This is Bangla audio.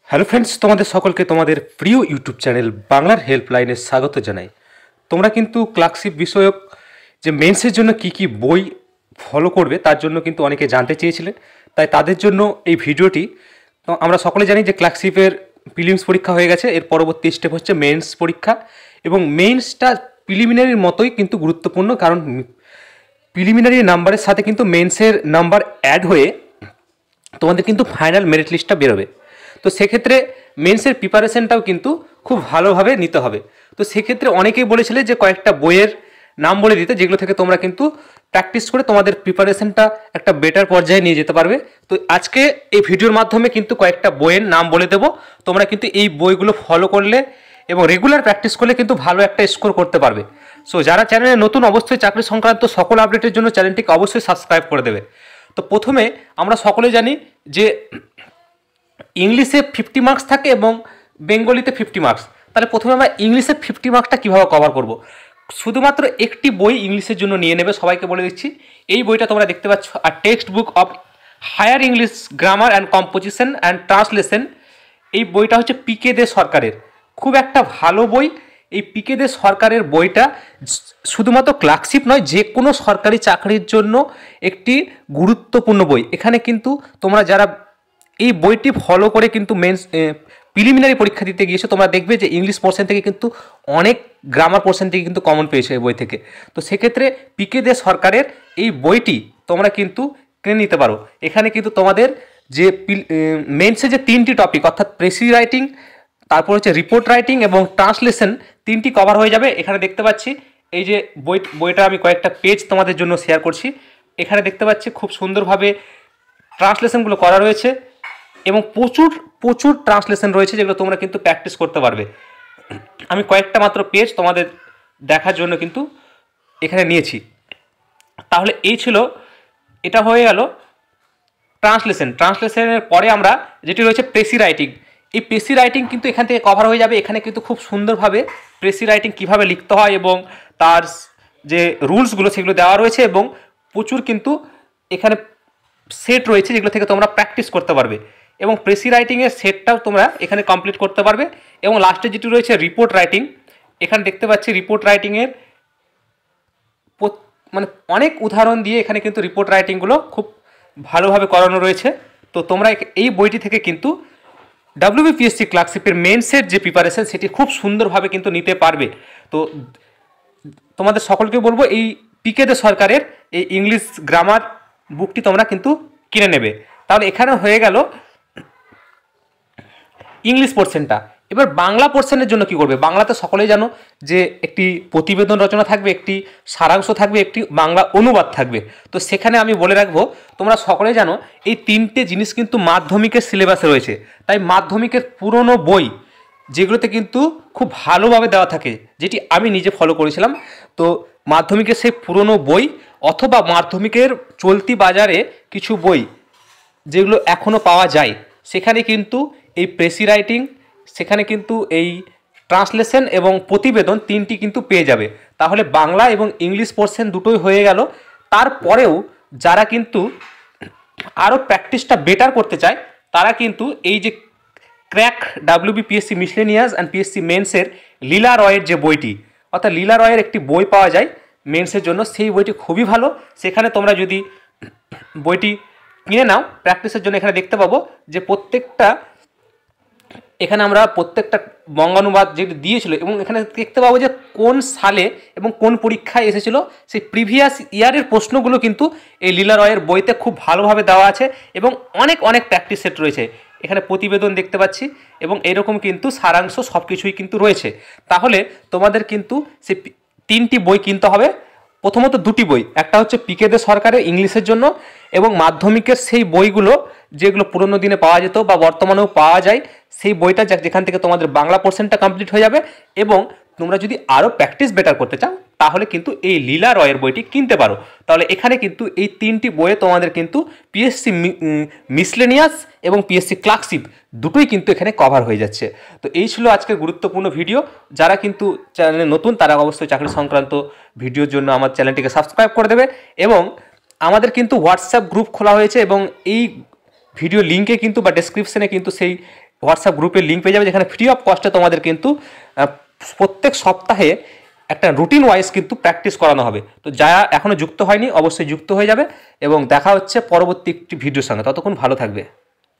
হ্যালো ফ্রেন্ডস, তোমাদের সকলকে তোমাদের প্রিয় ইউটিউব চ্যানেল বাংলার হেল্পলাইনে স্বাগত জানাই। তোমরা কিন্তু ক্লার্কশিপ বিষয়ক যে মেন্সের জন্য কি কি বই ফলো করবে তার জন্য কিন্তু অনেকে জানতে চেয়েছিলে, তাই তাদের জন্য এই ভিডিওটি। তো আমরা সকলে জানি যে ক্লার্কশিপের প্রিলিমস পরীক্ষা হয়ে গেছে, এর পরবর্তী স্টেপ হচ্ছে মেন্স পরীক্ষা। এবং মেন্সটা প্রিলিমিনারির মতোই কিন্তু গুরুত্বপূর্ণ, কারণ প্রিলিমিনারি নাম্বারের সাথে কিন্তু মেন্সের নাম্বার অ্যাড হয়ে তোমাদের কিন্তু ফাইনাল মেরিট লিস্টটা বেরোবে। তো সেক্ষেত্রে মেন্সের প্রিপারেশনটাও কিন্তু খুব ভালোভাবে নিতে হবে। তো সেক্ষেত্রে অনেকেই বলেছিলে যে কয়েকটা বইয়ের নাম বলে দিতে, যেগুলো থেকে তোমরা কিন্তু প্র্যাকটিস করে তোমাদের প্রিপারেশনটা একটা বেটার পর্যায়ে নিয়ে যেতে পারবে। তো আজকে এই ভিডিওর মাধ্যমে কিন্তু কয়েকটা বইয়ের নাম বলে দেবো। তোমরা কিন্তু এই বইগুলো ফলো করলে এবং রেগুলার প্র্যাকটিস করলে কিন্তু ভালো একটা স্কোর করতে পারবে। সো যারা চ্যানেলে নতুন, অবশ্যই চাকরি সংক্রান্ত সকল আপডেটের জন্য চ্যানেলটিকে অবশ্যই সাবস্ক্রাইব করে দেবে। তো প্রথমে আমরা সকলে জানি যে ইংলিশে 50 মার্কস থাকে এবং বেঙ্গলিতে 50 মার্কস। তাহলে প্রথমে আমরা ইংলিশে 50 মার্কসটা কীভাবে কভার করব। শুধুমাত্র একটি বই ইংলিশের জন্য নিয়ে নেবে, সবাইকে বলে দিচ্ছি। এই বইটা তোমরা দেখতে পাচ্ছ, আর text book of higher English grammar and composition and translation. এই বইটা হচ্ছে পিকে দে সরকারের, খুব একটা ভালো বই। এই পিকে দে সরকারের বইটা শুধুমাত্র ক্লার্কশিপ নয়, যে কোনো সরকারি চাকরির জন্য একটি গুরুত্বপূর্ণ বই। এখানে কিন্তু তোমরা যারা এই বইটি ফলো করে কিন্তু মেন্স প্রিলিমিনারি পরীক্ষা দিতে গিয়েছে, তোমরা দেখবে যে ইংলিশ পোর্শন থেকে কিন্তু অনেক গ্রামার পোর্শন থেকে কিন্তু কমন পেয়েছে এই বই থেকে। তো সেক্ষেত্রে পিকে দে সরকারের এই বইটি তোমরা কিন্তু কিনে নিতে পারো। এখানে কিন্তু তোমাদের যে মেন্সে যে 3টি টপিক, অর্থাৎ প্রেসি রাইটিং, তারপর হচ্ছে রিপোর্ট রাইটিং এবং ট্রান্সলেশন, 3টি কভার হয়ে যাবে। এখানে দেখতে পাচ্ছি এই যে বইটা আমি কয়েকটা পেজ তোমাদের জন্য শেয়ার করছি। এখানে দেখতে পাচ্ছি খুব সুন্দরভাবে ট্রান্সলেশনগুলো করা রয়েছে এবং প্রচুর প্রচুর ট্রান্সলেশন রয়েছে, যেগুলো তোমরা কিন্তু প্র্যাকটিস করতে পারবে। আমি কয়েকটা মাত্র পেজ তোমাদের দেখার জন্য কিন্তু এখানে নিয়েছি। তাহলে এই ছিল, এটা হয়ে গেল ট্রান্সলেশনের পরে আমরা যেটি রয়েছে প্রেসি রাইটিং। এই প্রেসি রাইটিং কিন্তু এখান থেকে কভার হয়ে যাবে। এখানে কিন্তু খুব সুন্দরভাবে প্রেসি রাইটিং কীভাবে লিখতে হয় এবং তার যে রুলসগুলো সেগুলো দেওয়া রয়েছে, এবং প্রচুর কিন্তু এখানে সেট রয়েছে যেগুলো থেকে তোমরা প্র্যাকটিস করতে পারবে। এবং প্রেসি রাইটিংয়ের সেটটাও তোমরা এখানে কমপ্লিট করতে পারবে। এবং লাস্টে যেটি রয়েছে রিপোর্ট রাইটিং, এখানে দেখতে পাচ্ছি রিপোর্ট রাইটিংয়ের মানে অনেক উদাহরণ দিয়ে এখানে কিন্তু রিপোর্ট রাইটিংগুলো খুব ভালোভাবে করানো রয়েছে। তো তোমরা এই বইটি থেকে কিন্তু WBPSC ক্লার্কশিপের মেন্সের যে প্রিপারেশন সেটি খুব সুন্দরভাবে কিন্তু নিতে পারবে। তো তোমাদের সকলকে বলবো, এই পিকে দে সরকারের এই ইংলিশ গ্রামার বুকটি তোমরা কিন্তু কিনে নেবে। তাহলে এখানে হয়ে গেল ইংলিশ পোর্শনটা। এবার বাংলা পোর্শনের জন্য কি করবে? বাংলাতে সকলেই জানো যে একটি প্রতিবেদন রচনা থাকবে, একটি সারাংশ থাকবে, একটি বাংলা অনুবাদ থাকবে। তো সেখানে আমি বলে রাখবো, তোমরা সকলেই জানো এই 3টে জিনিস কিন্তু মাধ্যমিকের সিলেবাসে রয়েছে। তাই মাধ্যমিকের পুরনো বই যেগুলোতে কিন্তু খুব ভালোভাবে দেওয়া থাকে, যেটি আমি নিজে ফলো করেছিলাম। তো মাধ্যমিকের সেই পুরনো বই অথবা মাধ্যমিকের চলতি বাজারে কিছু বই যেগুলো এখনও পাওয়া যায়, সেখানে কিন্তু এই প্রেসি রাইটিং, সেখানে কিন্তু এই ট্রান্সলেশন এবং প্রতিবেদন 3টি কিন্তু পেয়ে যাবে। তাহলে বাংলা এবং ইংলিশ পোর্শন দুটোই হয়ে গেল। তারপরেও যারা কিন্তু আরও প্র্যাকটিসটা বেটার করতে চায়, তারা কিন্তু এই যে crack WBPSC miscellaneous and PSC মেন্সের লীলা রয়ের যে বইটি, অর্থাৎ লীলা রয়ের একটি বই পাওয়া যায় মেন্সের জন্য, সেই বইটি খুবই ভালো। সেখানে তোমরা যদি বইটি কিনে নাও প্র্যাকটিসের জন্য, এখানে দেখতে পাবো যে এখানে আমরা প্রত্যেকটা বঙ্গানুবাদ যেটি দিয়েছিল, এবং এখানে দেখতে পাবো যে কোন সালে এবং কোন পরীক্ষায় এসেছিল সেই প্রিভিয়াস ইয়ারের প্রশ্নগুলো কিন্তু এই লীলা রয়ের বইতে খুব ভালোভাবে দেওয়া আছে, এবং অনেক অনেক প্র্যাকটিস সেট রয়েছে। এখানে প্রতিবেদন দেখতে পাচ্ছি এবং এরকম কিন্তু সারাংশ সব কিছুই কিন্তু রয়েছে। তাহলে তোমাদের কিন্তু সেই 3টি বই কিনতে হবে। প্রথমত 2টি বই, একটা হচ্ছে পিকে দে সরকারের ইংলিশের জন্য, এবং মাধ্যমিকের সেই বইগুলো যেগুলো পুরনো দিনে পাওয়া যেত বা বর্তমানেও পাওয়া যায়, সেই বইটা যেখান থেকে তোমাদের বাংলা পোর্শনটা কমপ্লিট হয়ে যাবে। এবং তোমরা যদি আরও প্র্যাকটিস বেটার করতে চাও, তাহলে কিন্তু এই লীলা রয়ের বইটি কিনতে পারো। তাহলে এখানে কিন্তু এই 3টি বইয়ে তোমাদের কিন্তু পিএসসি মিসলেনিয়াস এবং পিএসসি ক্লার্কশিপ দুটোই কিন্তু এখানে কভার হয়ে যাচ্ছে। তো এই ছিল আজকের গুরুত্বপূর্ণ ভিডিও। যারা কিন্তু চ্যানেলে নতুন, তারা অবশ্যই চাকরি সংক্রান্ত ভিডিওর জন্য আমার চ্যানেলটিকে সাবস্ক্রাইব করে দেবে। এবং আমাদের কিন্তু হোয়াটসঅ্যাপ গ্রুপ খোলা হয়েছে, এবং এই ভিডিও লিঙ্কে কিন্তু বা ডেসক্রিপশনে কিন্তু সেই হোয়াটসঅ্যাপ গ্রুপের লিঙ্ক পেয়ে যাবে, যেখানে ফ্রি অফ কস্টে তোমাদের কিন্তু প্রত্যেক সপ্তাহে একটা রুটিন ওয়াইজ কিন্তু প্র্যাকটিস করানো হবে। তো যারা এখনও যুক্ত হয়নি অবশ্যই যুক্ত হয়ে যাবে, এবং দেখা হচ্ছে পরবর্তী একটি ভিডিওর সঙ্গে। ততক্ষণ ভালো থাকবে।